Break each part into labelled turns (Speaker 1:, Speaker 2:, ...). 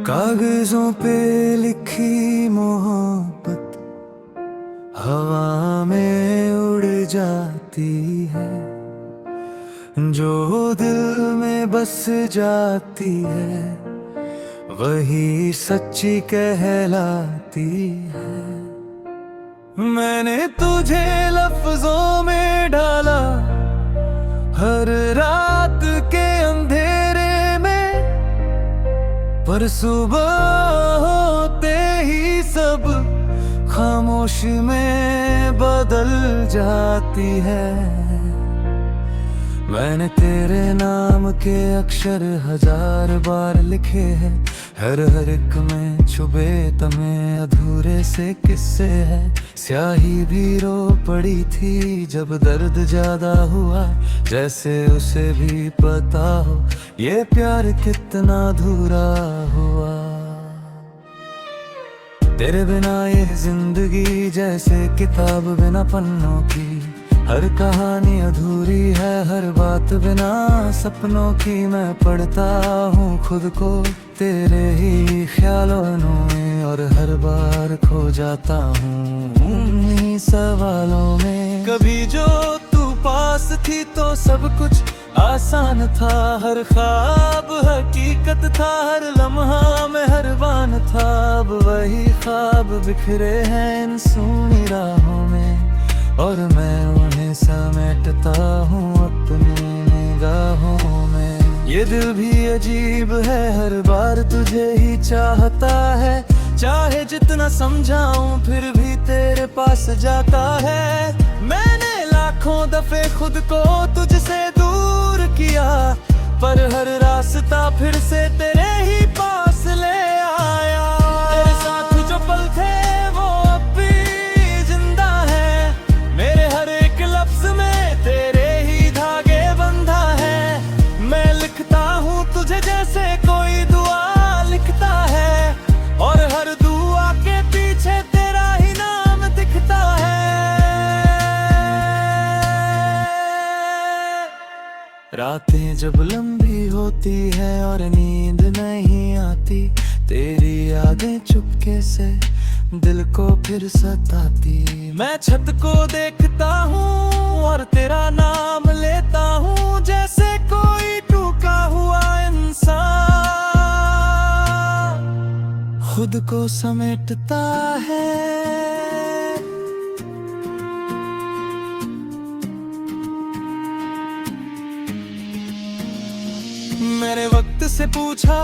Speaker 1: कागजों पे लिखी मोहब्बत हवा में उड़ जाती है, जो दिल में बस जाती है वही सच्ची कहलाती है। मैंने तुझे लफ्जों में ढाला हर रात के अंधेरे में, पर सुबह होते ही सब खामोश में बदल जाती है। मैंने तेरे नाम के अक्षर 1000 बार लिखे हैं, हर एक में छुपे तमें अधूरे से किस्से हैं। स्याही भी रो पड़ी थी जब दर्द ज्यादा हुआ, जैसे उसे भी पता हो ये प्यार कितना अधूरा हुआ। तेरे बिना ये जिंदगी जैसे किताब बिना पन्नों की, हर कहानी अधूरी है हर बात बिना सपनों की। मैं पढ़ता हूँ खुद को तेरे ही ख्यालों में, और हर बार खो जाता हूँ उन्हीं सवालों में। कभी जो तू पास थी तो सब कुछ आसान था, हर ख्वाब हकीकत था, हर लम्हा में हर बान था। अब वही ख्वाब बिखरे हैं इन सूनी राहों में, और मैं उन्हें समेटता हूँ अपनी निगाहों में। ये दिल भी अजीब है हर बार तुझे ही चाहता है, चाहे जितना समझाऊं फिर भी तेरे पास जाता है। मैंने लाखों दफे खुद को तुझसे दूर किया, पर हर रास्ता फिर से तेरे ही पास ले आया। तेरे साथ जो पल थे वो अब भी जिंदा है, मेरे हर एक लफ्ज में तेरे ही धागे बंधा है। मैं लिखता हूँ तुझे जैसे कोई दुआ लिखता है, और हर दुआ के पीछे तेरा ही नाम दिखता है। रातें जब लंबी होती है और नींद नहीं आती, तेरी यादें चुपके से दिल को फिर सताती। मैं छत को देखता हूँ और तेरा नाम लेता हूँ, जैसे कोई टूटा हुआ इंसान खुद को समेटता है। मैंने वक्त से पूछा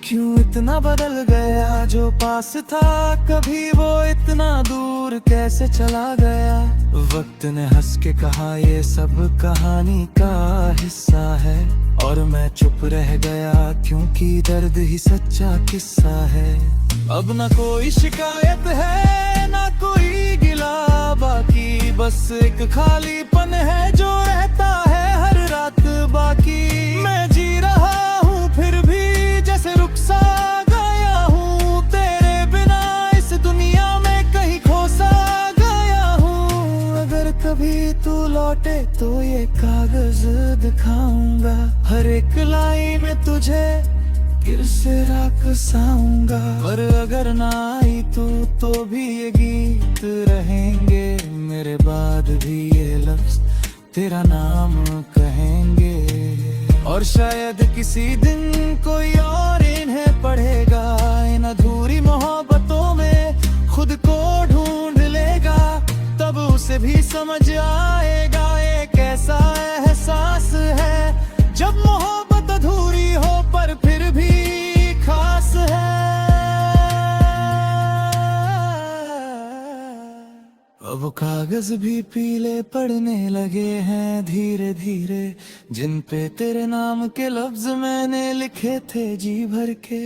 Speaker 1: क्यों इतना बदल गया, जो पास था कभी वो इतना दूर कैसे चला गया। वक्त ने हंस के कहा ये सब कहानी का हिस्सा है, और मैं चुप रह गया क्योंकि दर्द ही सच्चा किस्सा है। अब ना कोई शिकायत है ना कोई गिला, बाकी बस एक खालीपन है जो रहता है हर रात बाकी। मैं जी रहा हूँ फिर भी जैसे रुक सा गया हूँ, तेरे बिना इस दुनिया में कहीं खो सा गया हूँ। अगर कभी तू लौटे तो ये कागज दिखाऊंगा, हर एक लाइन में तुझे फिर से रकसाऊंगा। पर अगर ना आई तू तो भी ये गीत रहेंगे, मेरे बाद भी ये लफ्ज तेरा नाम कहेंगे। और शायद किसी दिन कोई और इन्हें पढ़ेगा, इन अधूरी मोहब्बतों में खुद को ढूंढ लेगा। तब उसे भी समझ आएगा ये कैसा एहसास है, जब मोहब्बत अधूरी हो पर फिर भी खास है। अब कागज भी पीले पड़ने लगे हैं धीरे धीरे, जिन पे तेरे नाम के लफ्ज मैंने लिखे थे जी भर के।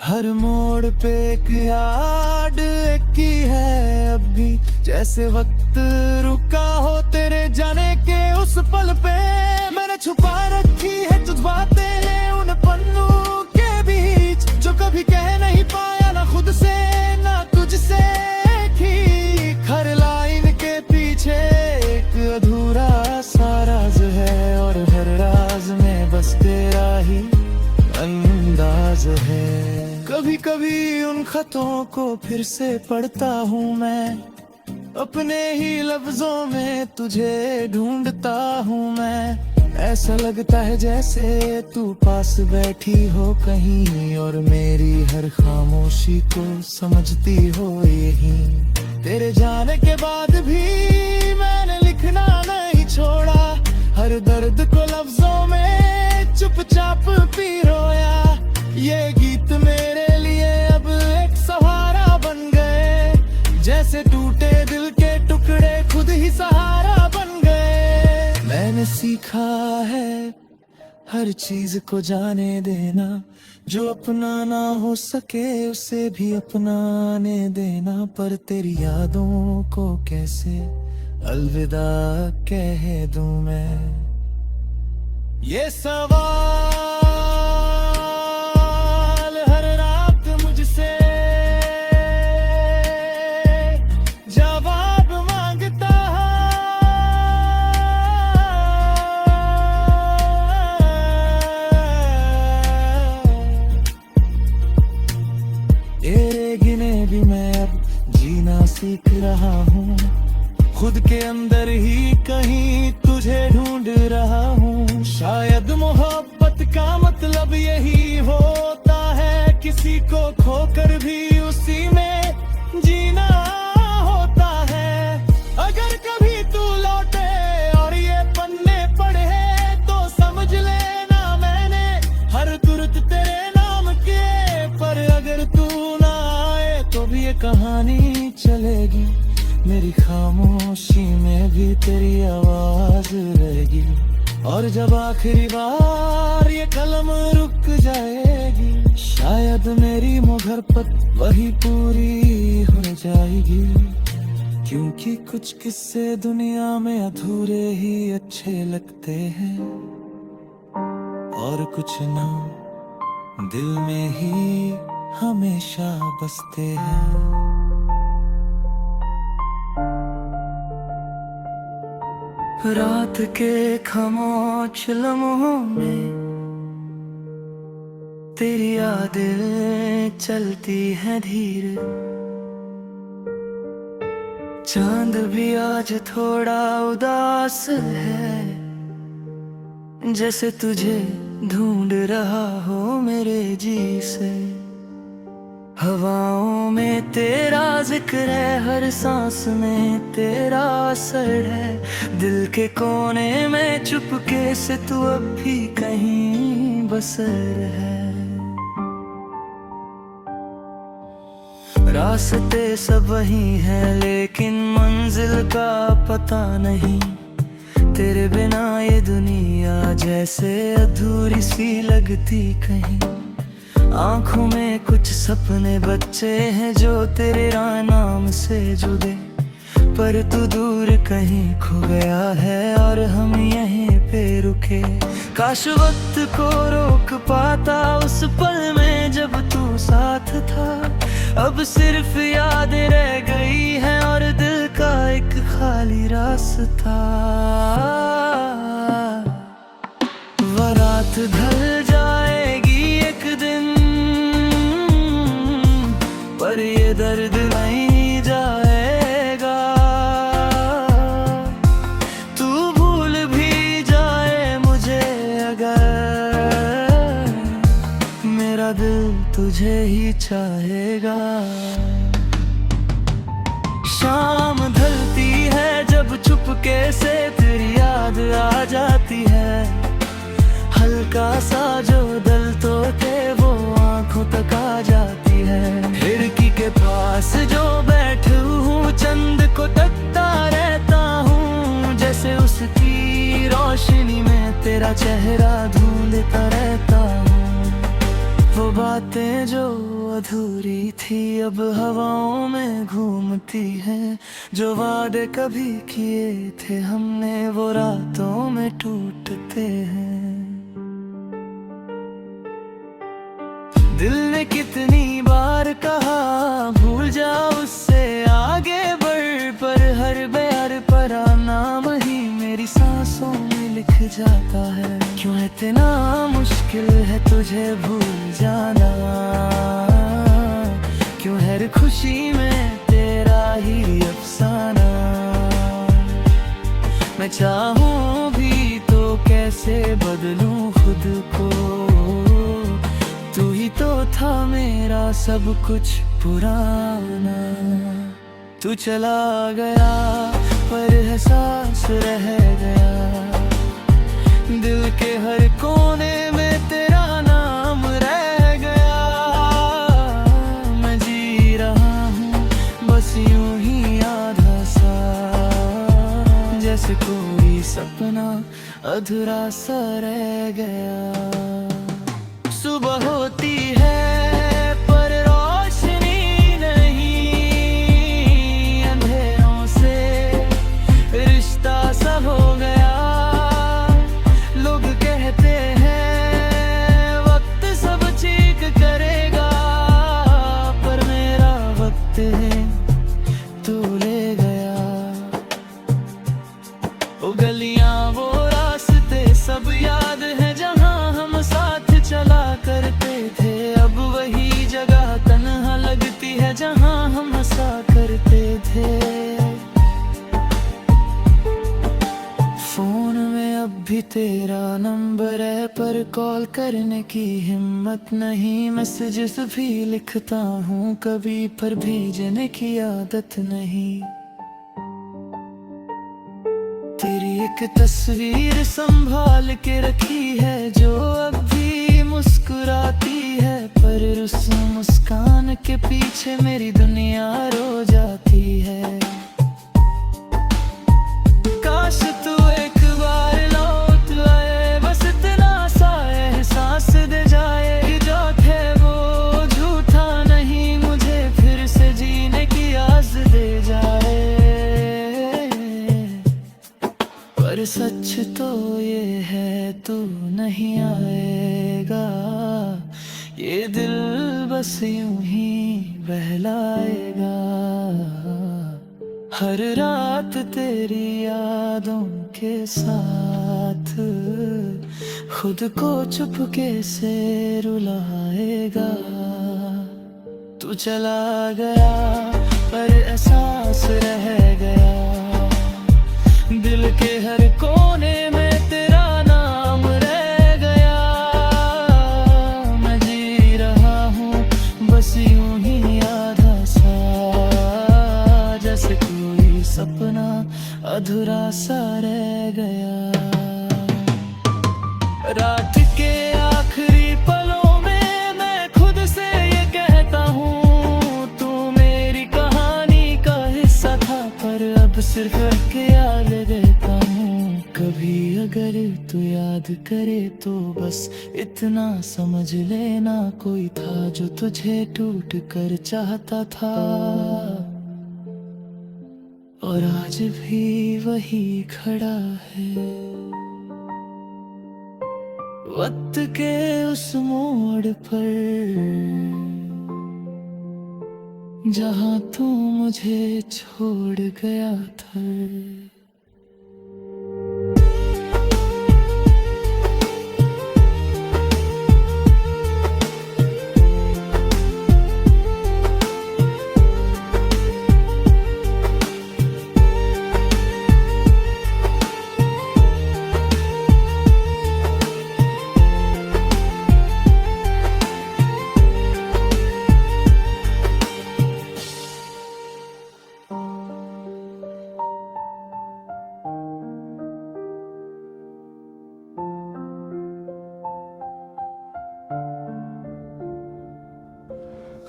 Speaker 1: हर मोड़ पे एक याद एक की है अब भी, जैसे वक्त रुका हो तेरे जाने के उस पल पे। मैंने छुपा रखी है तुझ बातें उन पन्नों के बीच, जो कभी कह नहीं पाया ना खुद से ना तुझसे की। हर लाइन के पीछे बातों को फिर से पढ़ता हूँ मैं, अपने ही लफ्जों में तुझे ढूंढता हूँ मैं। ऐसा लगता है जैसे तू पास बैठी हो कहीं और मेरी हर खामोशी को समझती हो यहीं। तेरे जाने के बाद भी मैंने लिखना नहीं छोड़ा, हर दर्द को लफ्जों में चुपचाप पी रोया। ये गीत मेरे लिए अब एक सहारा बन गए, जैसे टूटे दिल के टुकड़े खुद ही सहारा बन गए। मैंने सीखा है हर चीज को जाने देना, जो अपना ना हो सके उसे भी अपनाने देना। पर तेरी यादों को कैसे अलविदा कह दूं मैं, ये सवाल हर रात मुझसे जवाब मांगता है। तेरे गिने भी मैं अब जीना सीख रहा हूँ, खुद के अंदर ही कहीं तुझे ढूंढ रहा हूँ। शायद मोहब्बत का मतलब यही होता है, किसी को खोकर भी उसी में जीना होता है। अगर कभी तू लौटे और ये पन्ने पढ़े तो समझ लेना मैंने हर तुरत तेरे नाम के। पर अगर तू ना आए तो भी ये कहानी चलेगी, मेरी खामोशी में भी तेरी आवाज रहेगी। और जब आखिरी बार ये कलम रुक जाएगी, शायद मेरी मोहब्बत वही पूरी हो जाएगी। क्योंकि कुछ किस्से दुनिया में अधूरे ही अच्छे लगते हैं, और कुछ नाम दिल में ही हमेशा बसते हैं। रात के खामोश लम्हों में तेरी यादें चलती हैं धीरे, चांद भी आज थोड़ा उदास है, जैसे तुझे ढूंढ रहा हो मेरे जी से। हवाओं में तेरा जिक्र है, हर सांस में तेरा असर है। दिल के कोने में चुपके से तू अब भी कहीं बसर है। रास्ते सब वही हैं लेकिन मंजिल का पता नहीं। तेरे बिना ये दुनिया जैसे अधूरी सी लगती कहीं। आंखों में कुछ सपने बच्चे हैं जो तेरे नाम से जुड़े, पर तू दूर कहीं खो गया है और हम यहीं पे रुके। काश वक्त को रोक पाता उस पल में जब तू साथ था, अब सिर्फ याद रह गई है और दिल का एक खाली रास्ता। वो रात ढल जाएगी एक दिन, पर ये दर्द नहीं जाएगा। तू भूल भी जाए मुझे अगर, मेरा दिल तुझे ही चाहेगा। शाम ढलती है जब चुपके से तेरी याद आ जाती है। हल्का सा जो दिल तो थे वो आंखों तक आ जाती है। खिड़की के पास जो बैठा हूँ चंद को तकता रहता हूँ, जैसे उसकी रोशनी में तेरा चेहरा ढूंढता रहता हूँ। वो बातें जो अधूरी थी अब हवाओं में घूमती हैं, जो वादे कभी किए थे हमने वो रातों में टूटते हैं। दिल ने कितनी बार कहा भूल जा उससे आगे बढ़, पर हर बार पर नाम ही मेरी सांसों में लिख जाता है। क्यों इतना मुश्किल है तुझे भूल जाना, क्यों हर खुशी में तेरा ही अफसाना। मैं चाहूं भी तो कैसे बदलूं खुद को, तू ही तो था मेरा सब कुछ पुराना। तू चला गया पर एहसास रह गया, दिल के हर कोने में तेरा नाम रह गया। मैं जी रहा हूँ बस यूं ही आधा सा, जैसे कोई सपना अधूरा सा रह गया। सुबह होती है पर रोशनी नहीं, अंधेरों से रिश्ता सा हो गया। लोग कहते हैं वक्त सब ठीक करेगा, पर मेरा वक्त है तू ले गया। वो गलियां वो रास्ते सब याद है जहां हम साथ चला करते थे। अब वही जगह तन्हा लगती है जहां हम हंसा करते थे। फोन में अब भी तेरा नंबर है पर कॉल करने की हिम्मत नहीं। मैसेजेस भी लिखता हूँ कभी पर भेजने की आदत नहीं। तेरी एक तस्वीर संभाल के रखी है जो अब भी मुस्कुराती है, पर उस मुस्कान के पीछे मेरी दुनिया रो जाती है। काश तू एक बार लौट आए, बस इतना सा एहसास दे जाए कि जो थे वो झूठा नहीं, मुझे फिर से जीने की आस दे जाए। पर सच तो ये है तू नहीं आएगा, ये दिल बस यूं ही बहलाएगा। हर रात तेरी यादों के साथ खुद को चुपके से रुलाएगा। तू चला गया पर एहसास रह गया, दिल के हर कोने में तेरा नाम रह गया। मैं जी रहा हूँ बस यूं ही आधा सा, जैसे कोई सपना अधूरा सा रह गया। रात के आखिरी पलों में मैं खुद से ये कहता हूँ तू मेरी कहानी का हिस्सा था, पर अब सिर्फ के याद देता हूँ। कभी अगर तू याद करे तो बस इतना समझ लेना, कोई था जो तुझे टूट कर चाहता था, और आज भी वही खड़ा है वक्त के उस मोड़ पर, जहाँ तू मुझे छोड़ गया था।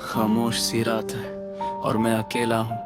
Speaker 2: खामोश सी रात है और मैं अकेला हूँ,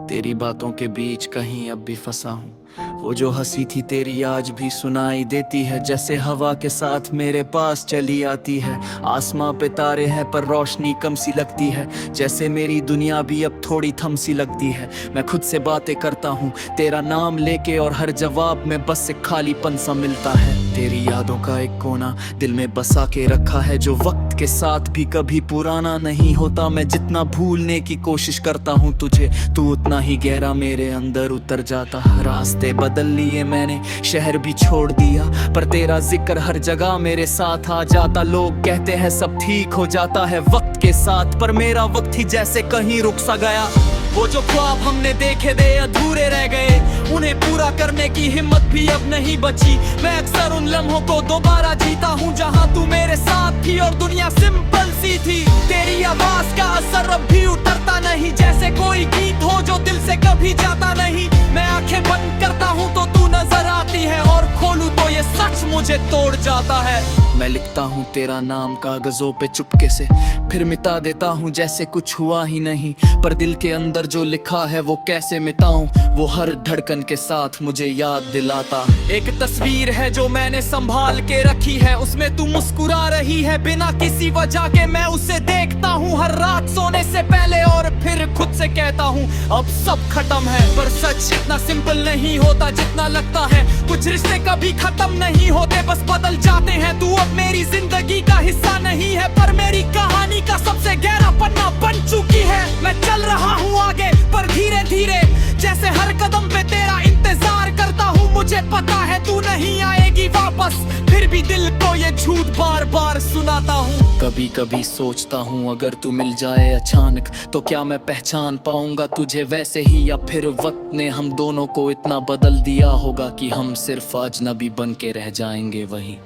Speaker 2: तेरी बातों के बीच कहीं अब भी फंसा हूँ। वो जो हंसी थी तेरी आज भी सुनाई देती है, जैसे हवा के साथ मेरे पास चली आती है। आसमां पे तारे हैं पर रोशनी कम सी लगती है, जैसे मेरी दुनिया भी अब थोड़ी थम सी लगती है। मैं खुद से बातें करता हूँ तेरा नाम लेके, और हर जवाब में बस एक खालीपन सा मिलता है। तेरी यादों का एक कोना दिल में बसा के रखा है, जो वक्त के साथ भी कभी पुराना नहीं होता। मैं जितना भूलने की कोशिश करता हूँ तुझे, तू उतना ही गहरा मेरे अंदर उतर जाता। रास्ते बदल लिए मैंने, शहर भी छोड़ दिया, पर तेरा जिक्र हर जगह मेरे साथ आ जाता। लोग कहते हैं सब ठीक हो जाता है वक्त के साथ, पर मेरा वक्त ही जैसे कहीं रुक सा गया। वो जो ख्वाब हमने देखे थे अधूरे रह गए, उन्हें पूरा करने की हिम्मत भी अब नहीं बची। मैं अक्सर उन लम्हों को दोबारा जीता हूँ जहाँ तू मेरे साथ थी और दुनिया सिंपल सी थी। तेरी आवाज का असर अब भी उतरता नहीं, जैसे कोई गीत हो जो दिल से कभी जाता नहीं। मैं आंखें बंद करता हूँ तो तू नजर आती है, और खोलूं तो ये सच मुझे तोड़ जाता है। मैं लिखता हूँ तेरा नाम कागजों पे चुपके से, फिर मिटा देता हूँ जैसे कुछ हुआ ही नहीं। पर दिल के अंदर जो लिखा है वो कैसे मिटाऊं, वो हर धड़कन के साथ मुझे याद दिलाता। एक तस्वीर है जो मैंने संभाल के रखी है, उसमें तू मुस्कुरा रही है बिना किसी वजह के। मैं उसे देखता हूँ हर रात सोने से पहले, और फिर खुद से कहता हूँ अब सब खत्म है। पर सच इतना सिंपल नहीं होता जितना लगता है। कुछ रिश्ते कभी खत्म नहीं होते, बस बदल जाते हैं। तू अब मेरी जिंदगी का हिस्सा नहीं है, पर मेरी कहानी का सबसे गहरा पन्ना बन चुकी है। मैं चल रहा हूँ आगे पर धीरे धीरे, जैसे हर कदम पे तेरा इंतजार करता हूँ। मुझे पता है तू नहीं आएगी वापस, फिर भी दिल को ये झूठ बार बार सुनाता हूँ। कभी कभी सोचता हूँ अगर तू मिल जाए अचानक, तो क्या मैं पहचान पाऊंगा तुझे वैसे ही, या फिर वक्त ने हम दोनों को इतना बदल दिया होगा कि हम सिर्फ अजनबी बन के रह जाएंगे वहीं।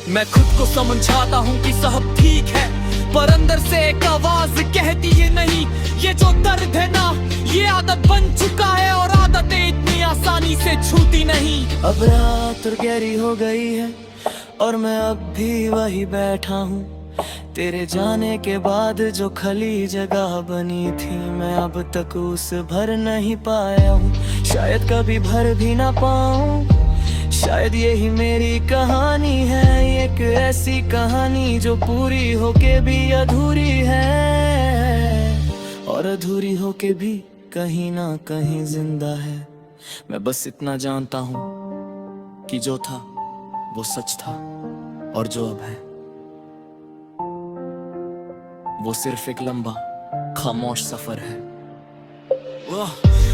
Speaker 2: मैं खुद को समझाता हूँ कि सब ठीक है, पर अंदर से एक आवाज कहती है नहीं। ये जो दर्द है ना, ये आदत बन चुका है, और आदतें इतनी आसानी से छूती नहीं।
Speaker 1: अब रात और गहरी हो गई है, और मैं अब भी वही बैठा हूँ। तेरे जाने के बाद जो खाली जगह बनी थी, मैं अब तक उस भर नहीं पाया हूँ। शायद कभी भर भी ना पाऊँ, शायद यही मेरी कहानी है। एक ऐसी कहानी जो पूरी होके भी अधूरी है, और अधूरी होके भी कहीं ना कहीं जिंदा है। मैं बस इतना जानता हूँ कि जो था वो सच था, और जो अब है वो सिर्फ एक लंबा खामोश सफर है।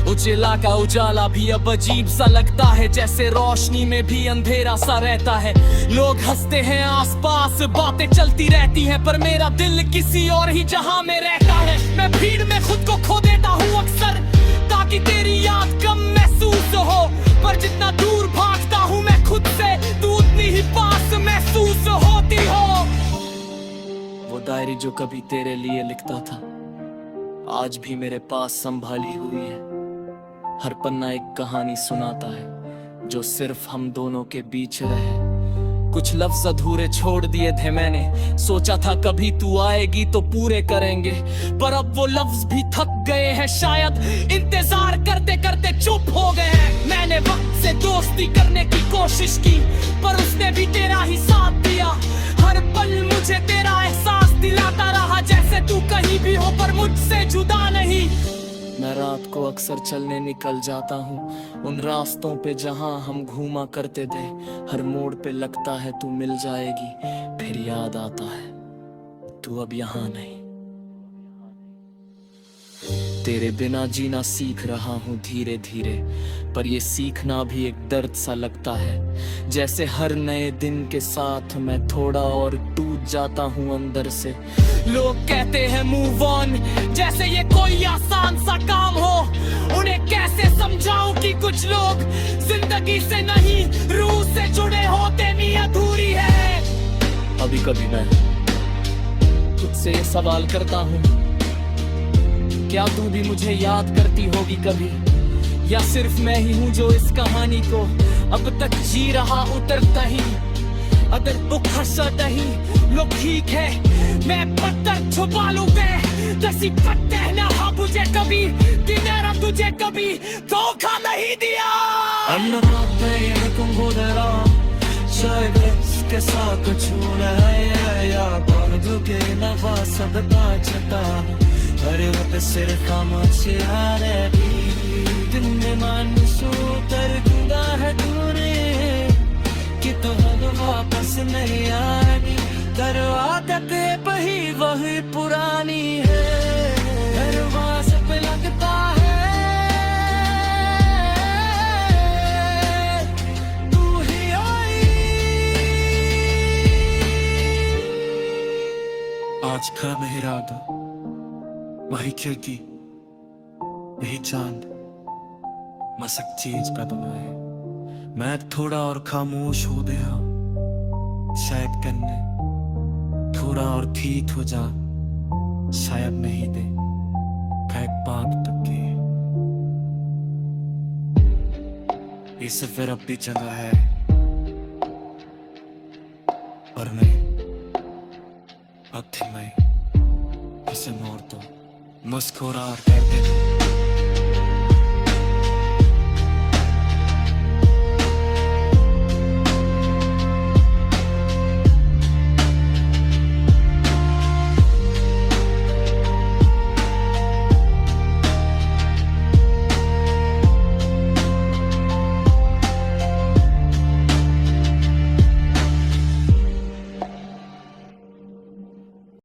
Speaker 1: उजाला का उजाला भी अब अजीब सा लगता है, जैसे रोशनी में भी अंधेरा सा रहता है। लोग हंसते हैं आसपास, बातें चलती रहती हैं, पर मेरा दिल किसी और ही जहां में रहता है। मैं भीड़ में खुद को खो देता हूँ अक्सर, ताकि तेरी याद कम महसूस हो। पर जितना दूर भागता हूँ मैं खुद से, तू उतनी ही पास महसूस होती हो। वो डायरी जो कभी तेरे लिए लिखता था, आज भी मेरे पास संभाली हुई है। हर पन्ना एक कहानी सुनाता है जो सिर्फ हम दोनों के बीच रहे। कुछ लफ्ज अधूरे छोड़ दिए थे मैंने, सोचा था कभी तू आएगी तो पूरे करेंगे, पर अब वो लफ्ज भी थक गए हैं। शायद इंतजार करते करते चुप हो गए हैं। मैंने वक्त से दोस्ती करने की कोशिश की, पर उसने भी तेरा ही साथ दिया। हर पल मुझे तेरा एहसास दिलाता रहा, जैसे तू कहीं भी हो पर मुझसे जुदा नहीं। मैं रात को अक्सर चलने निकल जाता हूँ उन रास्तों पे जहाँ हम घूमा करते थे। हर मोड़ पे लगता है तू मिल जाएगी, फिर याद आता है तू अब यहाँ नहीं। तेरे बिना जीना सीख रहा हूँ धीरे धीरे, पर ये सीखना भी एक दर्द सा लगता है। जैसे हर नए दिन के साथ मैं थोड़ा और टूट जाता हूँ अंदर से। लोग कहते हैं मूव ऑन, जैसे ये कोई आसान सा काम हो। उन्हें कैसे समझाऊं कि कुछ लोग जिंदगी से नहीं रूह से जुड़े होते भी अधूरी है। अभी कभी मैं खुद से ये सवाल करता हूँ, क्या तू भी मुझे याद करती होगी कभी, या सिर्फ मैं ही हूँ जो इस कहानी को अब तक जी रहा उतरता ही। अगर दुख हंसता ही लोग ठीक है, मैं पत्थर छुपा लूं दसी पत्ते ना हाँ मुझे कभी कि मेरा तुझे कभी धोखा नहीं दिया। I'm not playing शायद इसके साथ छूना है या कौन दुखे नफा सबका छता। अरे वो पे सिर्फ खामोशी हारे दिन में मानसू तर दूंगा है तूने कि तो हम वापस नहीं आएगी।
Speaker 2: दरवाज़त पही वही पुरानी है, दरवाज़े पे लगता है तू ही आई। आज का मेहराब वही खिड़की, यही चांद, मसक चीज बदल है। मैं थोड़ा और खामोश हो गया, शायद करने थोड़ा और ठीक हो जा, शायद नहीं दे फेंक बात तक के। ये सफर अपनी जगह है और नहीं, अब थी मैं इसे मोड़ दो, मुस्कुरा कहते